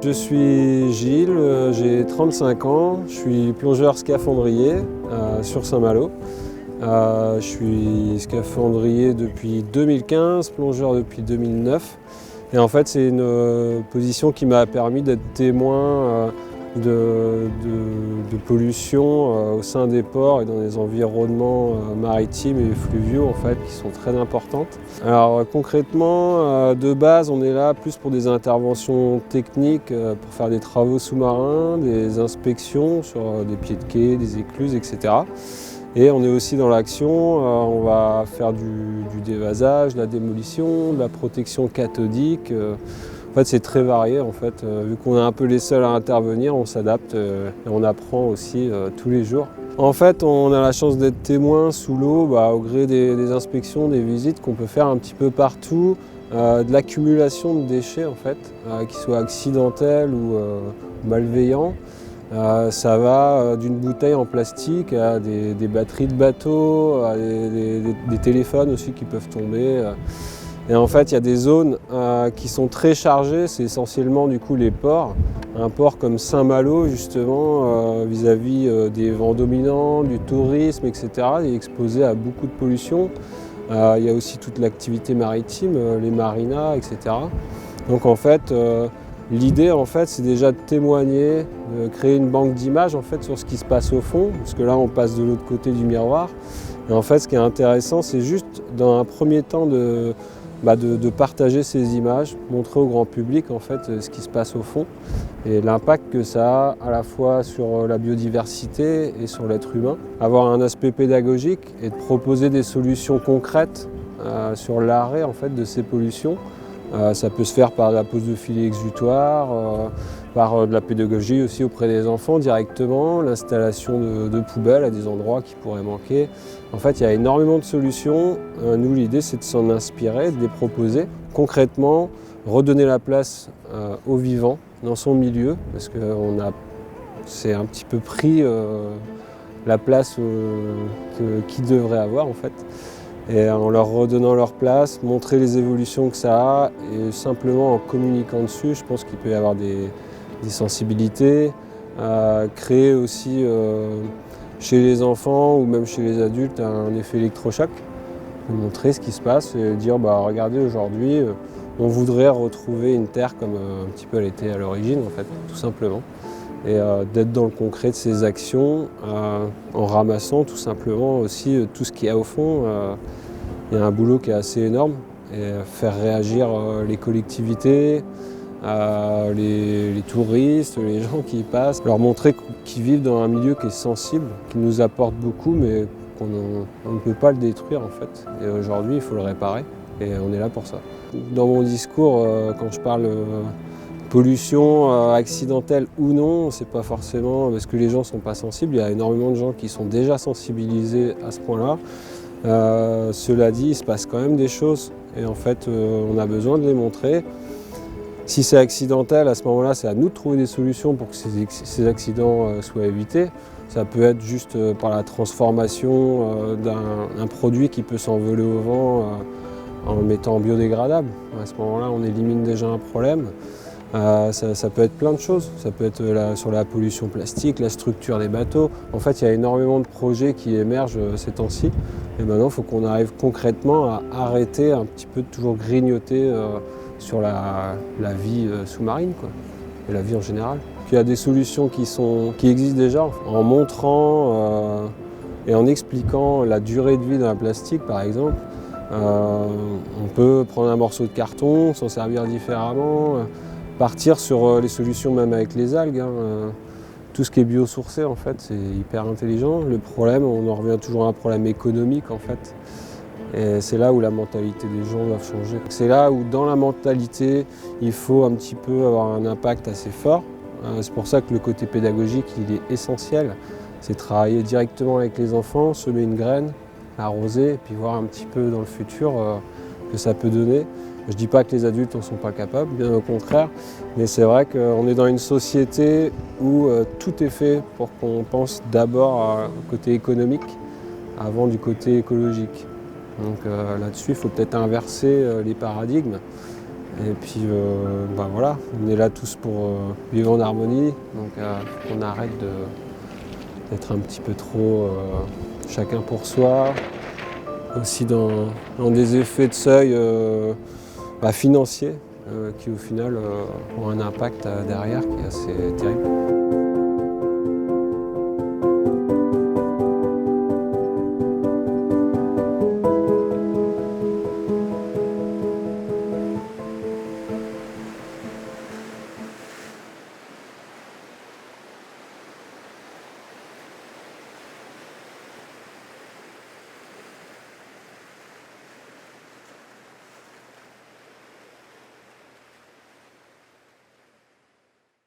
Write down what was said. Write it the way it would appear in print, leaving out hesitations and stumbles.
Je suis Gilles, j'ai 35 ans, je suis plongeur scaphandrier sur Saint-Malo. Je suis scaphandrier depuis 2015, plongeur depuis 2009. Et en fait, c'est une position qui m'a permis d'être témoin de pollution au sein des ports et dans des environnements maritimes et fluviaux en fait, qui sont très importantes. Alors concrètement, de base, on est là plus pour des interventions techniques, pour faire des travaux sous-marins, des inspections sur des pieds de quai, des écluses, etc. Et on est aussi dans l'action, on va faire du dévasage, de la démolition, de la protection cathodique. En fait, c'est très varié. En fait. Vu qu'on est un peu les seuls à intervenir, on s'adapte et on apprend aussi tous les jours. En fait, on a la chance d'être témoin sous l'eau au gré des inspections, des visites qu'on peut faire un petit peu partout, de l'accumulation de déchets, en fait, qu'ils soient accidentels ou malveillants. Ça va d'une bouteille en plastique à des batteries de bateau, à des téléphones aussi qui peuvent tomber. Et en fait, il y a des zones qui sont très chargées, c'est essentiellement du coup les ports. Un port comme Saint-Malo, justement, vis-à-vis des vents dominants, du tourisme, etc., il est exposé à beaucoup de pollution. Il y a aussi toute l'activité maritime, les marinas, etc. Donc en fait, l'idée, en fait, c'est déjà de témoigner, de créer une banque d'images en fait, sur ce qui se passe au fond, parce que là, on passe de l'autre côté du miroir. Et en fait, ce qui est intéressant, c'est juste, dans un premier temps, de partager ces images, montrer au grand public en fait, ce qui se passe au fond et l'impact que ça a à la fois sur la biodiversité et sur l'être humain. Avoir un aspect pédagogique et de proposer des solutions concrètes sur l'arrêt en fait, de ces pollutions. Ça peut se faire par la pose de filets exutoires, par de la pédagogie aussi auprès des enfants directement, l'installation de poubelles à des endroits qui pourraient manquer. En fait, il y a énormément de solutions. Nous, l'idée, c'est de s'en inspirer, de les proposer. Concrètement, redonner la place au vivant dans son milieu, parce que c'est un petit peu pris la place qu'ils devraient avoir en fait. Et en leur redonnant leur place, montrer les évolutions que ça a et simplement en communiquant dessus, je pense qu'il peut y avoir des sensibilités, créer aussi chez les enfants ou même chez les adultes un effet électrochoc, montrer ce qui se passe et dire regardez aujourd'hui on voudrait retrouver une terre comme un petit peu elle était à l'origine en fait, tout simplement. Et d'être dans le concret de ces actions en ramassant tout simplement aussi tout ce qu'il y a au fond. Il y a un boulot qui est assez énorme et faire réagir les collectivités, les touristes, les gens qui y passent, leur montrer qu'ils vivent dans un milieu qui est sensible, qui nous apporte beaucoup mais qu'on ne peut pas le détruire en fait. Et aujourd'hui il faut le réparer et on est là pour ça. Dans mon discours, quand je parle pollution accidentelle ou non, c'est pas forcément parce que les gens ne sont pas sensibles, il y a énormément de gens qui sont déjà sensibilisés à ce point-là. Cela dit, il se passe quand même des choses et en fait on a besoin de les montrer. Si c'est accidentel, à ce moment-là, c'est à nous de trouver des solutions pour que ces accidents soient évités. Ça peut être juste par la transformation d'un produit qui peut s'envoler au vent en le mettant en biodégradable. À ce moment-là, on élimine déjà un problème. Ça peut être plein de choses. Ça peut être sur la pollution plastique, la structure des bateaux. En fait, il y a énormément de projets qui émergent ces temps-ci. Et maintenant, il faut qu'on arrive concrètement à arrêter un petit peu de toujours grignoter sur la vie sous-marine, quoi, et la vie en général. Puis il y a des solutions qui existent déjà en montrant et en expliquant la durée de vie d'un plastique, par exemple. On peut prendre un morceau de carton, s'en servir différemment, partir sur les solutions même avec les algues. Tout ce qui est biosourcé, en fait, c'est hyper intelligent. Le problème, on en revient toujours à un problème économique, en fait. Et c'est là où la mentalité des gens doit changer. C'est là où, dans la mentalité, il faut un petit peu avoir un impact assez fort. C'est pour ça que le côté pédagogique, il est essentiel. C'est travailler directement avec les enfants, semer une graine, arroser, et puis voir un petit peu dans le futur que ça peut donner. Je ne dis pas que les adultes n'en sont pas capables, bien au contraire, mais c'est vrai qu'on est dans une société où tout est fait pour qu'on pense d'abord au côté économique avant du côté écologique. Donc là-dessus, il faut peut-être inverser les paradigmes Et puis voilà, on est là tous pour vivre en harmonie, donc on arrête d'être un petit peu trop chacun pour soi, aussi dans des effets de seuil financiers qui au final ont un impact derrière qui est assez terrible.